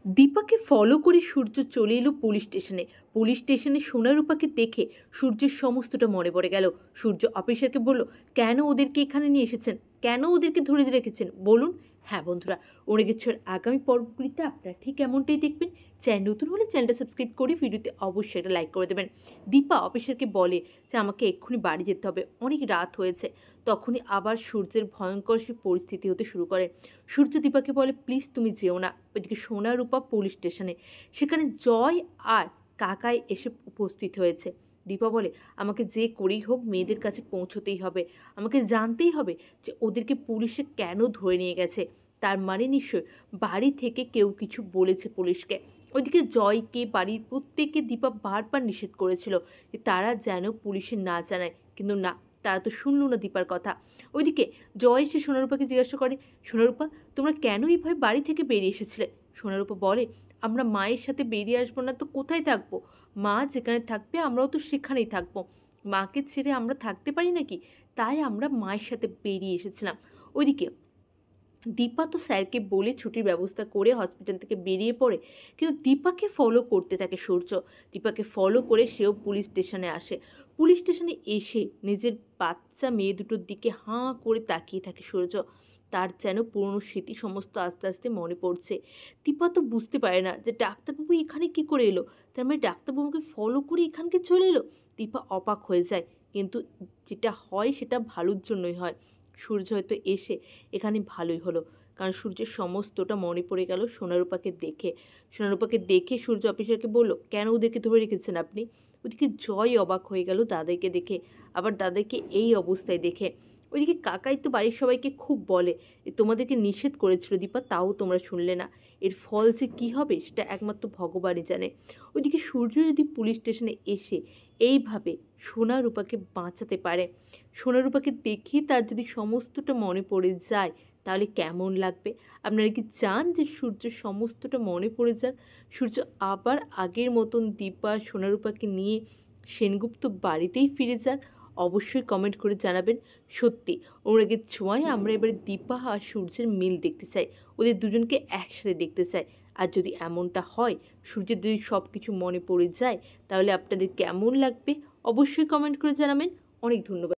দীপাকে follow করে সূর্য চলে এলো পুলিশ স্টেশনে সোনারূপাকে দেখে সূর্যের সমস্তটা মনে পড়ে গেল। সূর্য অফিসারকে বলল, কেন ওদেরকে এখানে নিয়ে এসেছেন, কেন ওদেরকে ধরে রেখেছেন বলুন। হ্যাঁ বন্ধুরা, ওরেগেছোর আগামী পর্বগুলিতে আপনারা ঠিক এমনটাই দেখবেন। চ্যানেল নতুন হলে চ্যানেলটা সাবস্ক্রাইব করে ভিডিওতে অবশ্যই একটা লাইক করে দেবেন। দীপা অফিসারকে বলে যে আমাকে এক্ষুনি বাড়ি যেতে হবে, অনেক রাত হয়েছে। তখনই আবার সূর্যের ভয়ঙ্কর সে পরিস্থিতি হতে শুরু করে। সূর্য দীপাকে বলে, প্লিজ তুমি যেও না। ওইদিকে সোনারূপা পুলিশ স্টেশনে, সেখানে জয় আর কাকাই এসে উপস্থিত হয়েছে। দীপা বলে, আমাকে যে করেই হোক মেয়েদের কাছে পৌঁছতেই হবে, আমাকে জানতেই হবে যে ওদেরকে পুলিশে কেন ধরে নিয়ে গেছে। তার মানে নিশ্চয় বাড়ি থেকে কেউ কিছু বলেছে পুলিশকে। ওইদিকে জয়কে বাড়ির প্রত্যেককে দীপা বারবার নিষেধ করেছিল যে তারা যেন পুলিশে না জানায়, কিন্তু না, তারা তো শুনলো না দীপার কথা। ওইদিকে জয় সে সোনারূপাকে জিজ্ঞাসা করে, সোনারূপা তোমরা কেন এইভাবে বাড়ি থেকে বেরিয়ে এসেছিলে? সোনারূপা বলে, আমরা মায়ের সাথে বেরিয়ে আসবো না তো কোথায় থাকবো? মা যেখানে থাকবে আমরাও তো সেখানেই থাকবো। মাকে ছেড়ে আমরা থাকতে পারি নাকি? তাই আমরা মায়ের সাথে বেরিয়ে এসেছিলাম। ওইদিকে দীপা তো স্যারকে বলে ছুটির ব্যবস্থা করে হসপিটাল থেকে বেরিয়ে পড়ে, কিন্তু দীপাকে ফলো করতে থাকে সূর্য। দীপাকে ফলো করে সেও পুলিশ স্টেশনে আসে। পুলিশ স্টেশনে এসে নিজের বাচ্চা মেয়ে দুটোর দিকে হাঁ করে তাকিয়ে থাকে সূর্য। তার যেন পুরনো স্মৃতি সমস্ত আস্তে আস্তে মনে পড়ছে। দীপা তো বুঝতে পারে না যে ডাক্তারবাবু এখানে কি করে এলো, তার মানে ডাক্তারবাবুকে ফলো করে এখানকে চলে এলো। দীপা অবাক হয়ে যায়, কিন্তু যেটা হয় সেটা ভালোর জন্যই হয়। সূর্য হয়তো এসে এখানে ভালোই হলো, কারণ সূর্যের সমস্তটা মনে পড়ে গেল সোনারূপাকে দেখে। সোনারূপাকে দেখে সূর্য অফিসারকে বলল, কেন ওদেরকে ধরে রেখেছেন আপনি? ওদিকে জয় অবাক হয়ে গেল দাদাকে দেখে, আবার দাদাকে এই অবস্থায় দেখে। ওইদিকে কাকাই তো বাড়ির সবাইকে খুব বলে, তোমাদেরকে নিষেধ করেছিল দীপা, তাও তোমরা শুনলে না। এর ফল যে কী হবে সেটা একমাত্র ভগবানই জানে। ওইদিকে সূর্য যদি পুলিশ স্টেশনে এসে এইভাবে সোনারূপাকে বাঁচাতে পারে, সোনারূপাকে দেখে তার যদি সমস্তটা মনে পড়ে যায়, তাহলে কেমন লাগবে? আপনারা কি চান যে সূর্য সমস্তটা মনে পড়ে যাক, সূর্য আবার আগের মতন দীপা সোনারূপাকে নিয়ে সেনগুপ্ত বাড়িতেই ফিরে যাক? অবশ্যই কমেন্ট করে জানাবেন। সত্যি অনুরাগের ছোঁয়ায় আমরা এবারে দীপা আর সূর্যের মিল দেখতে চাই, ওদের দুজনকে একসাথে দেখতে চাই। আর যদি এমনটা হয়, সূর্যের যদি সব কিছু মনে পড়ে যায়, তাহলে আপনাদের কেমন লাগবে অবশ্যই কমেন্ট করে জানাবেন। অনেক ধন্যবাদ।